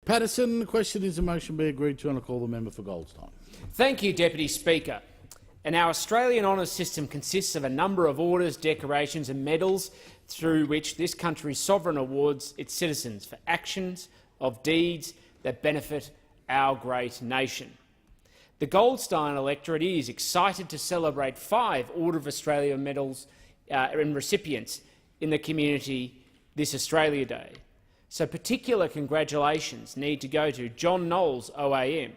Patterson, the question is the motion be agreed to, and I call the member for Goldstein. Thank you, Deputy Speaker. And our Australian honours system consists of a number of orders, decorations and medals through which this country's sovereign awards its citizens for actions of deeds that benefit our great nation. The Goldstein electorate is excited to celebrate 5 Order of Australia medals and recipients in the community this Australia Day. So particular congratulations need to go to John Knowles OAM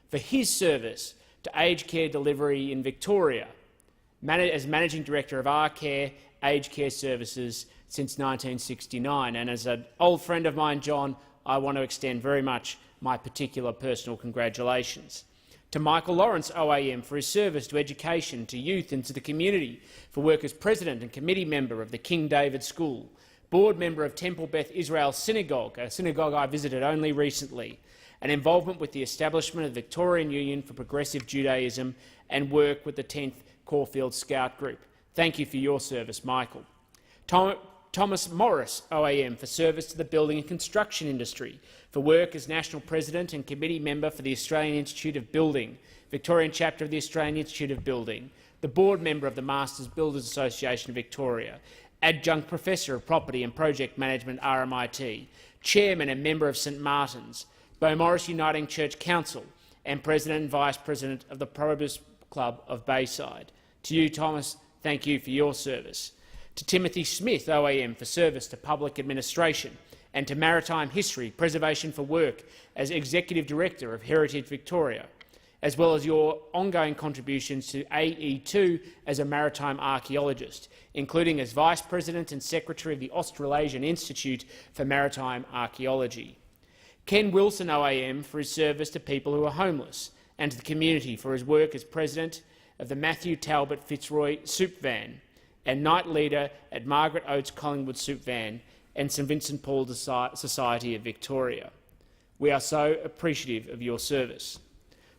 for his service to aged care delivery in Victoria as Managing Director of R-Care Aged Care Services since 1969. And as an old friend of mine, John, I want to extend very much my particular personal congratulations. To Michael Lawrence OAM for his service to education, to youth and to the community, for work as President and Committee Member of the King David School, Board Member of Temple Beth Israel Synagogue, a synagogue I visited only recently, and involvement with the establishment of the Victorian Union for Progressive Judaism and work with the 10th Caulfield Scout Group. Thank you for your service, Michael. Thomas Morris OAM for service to the building and construction industry, for work as National President and Committee Member for the Australian Institute of Building, Victorian Chapter of the Australian Institute of Building, the Board Member of the Masters Builders Association of Victoria, Adjunct Professor of Property and Project Management RMIT, Chairman and Member of St Martin's, Beaumaris Uniting Church Council and President and Vice President of the Probus Club of Bayside. To you, Thomas, thank you for your service. To Timothy Smith OAM for service to public administration, and to Maritime History Preservation for work as Executive Director of Heritage Victoria, as well as your ongoing contributions to AE2 as a maritime archaeologist, including as Vice President and Secretary of the Australasian Institute for Maritime Archaeology. Ken Wilson OAM for his service to people who are homeless, and to the community for his work as President of the Matthew Talbot Fitzroy Soup Van and Night Leader at Margaret Oates Collingwood Soup Van and St Vincent Paul Society of Victoria. We are so appreciative of your service.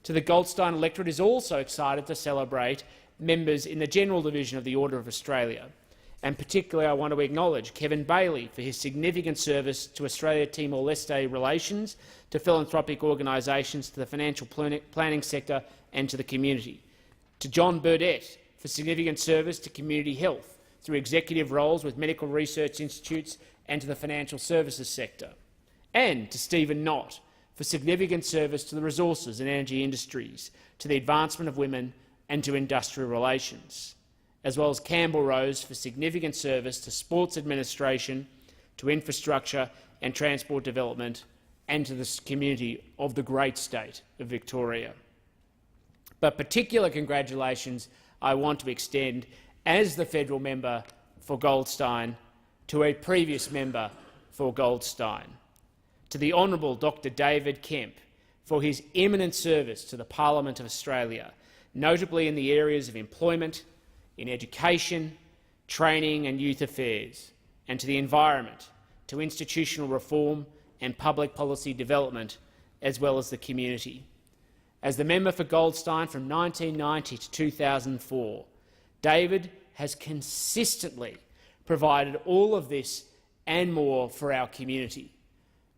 To the Goldstein electorate is also excited to celebrate members in the General Division of the Order of Australia, and particularly I want to acknowledge Kevin Bailey for his significant service to Australia-Timor-Leste relations, to philanthropic organisations, to the financial planning sector and to the community. To John Burdett for significant service to community health through executive roles with medical research institutes and to the financial services sector. And to Stephen Knott for significant service to the resources and energy industries, to the advancement of women and to industrial relations, as well as Campbell Rose for significant service to sports administration, to infrastructure and transport development, and to the community of the great state of Victoria. But particular congratulations I want to extend as the federal member for Goldstein to a previous member for Goldstein, to the Honourable Dr David Kemp for his eminent service to the Parliament of Australia, notably in the areas of employment, in education, training and youth affairs, and to the environment, to institutional reform and public policy development, as well as the community. As the member for Goldstein from 1990 to 2004, David has consistently provided all of this and more for our community.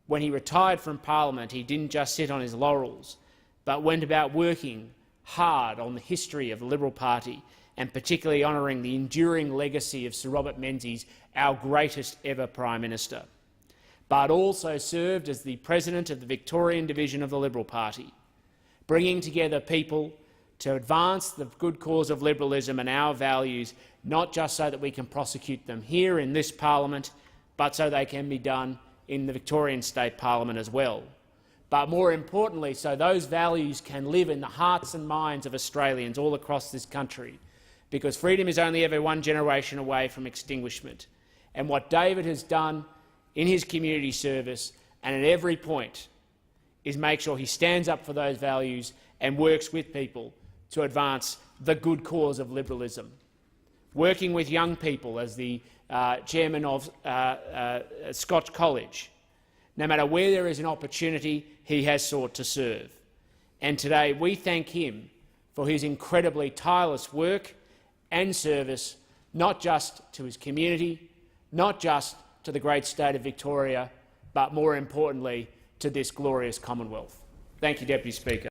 When he retired from Parliament, he didn't just sit on his laurels, but went about working hard on the history of the Liberal Party and particularly honouring the enduring legacy of Sir Robert Menzies, our greatest ever Prime Minister, but also served as the President of the Victorian Division of the Liberal Party, bringing together people to advance the good cause of liberalism and our values, not just so that we can prosecute them here in this parliament, but so they can be done in the Victorian State Parliament as well. But more importantly, so those values can live in the hearts and minds of Australians all across this country, because freedom is only ever one generation away from extinguishment. And what David has done in his community service and at every point is make sure he stands up for those values and works with people to advance the good cause of liberalism. Working with young people as the chairman of Scotch College, no matter where there is an opportunity, he has sought to serve. And today we thank him for his incredibly tireless work and service, not just to his community, not just to the great state of Victoria, but more importantly to this glorious Commonwealth. Thank you, Deputy Speaker.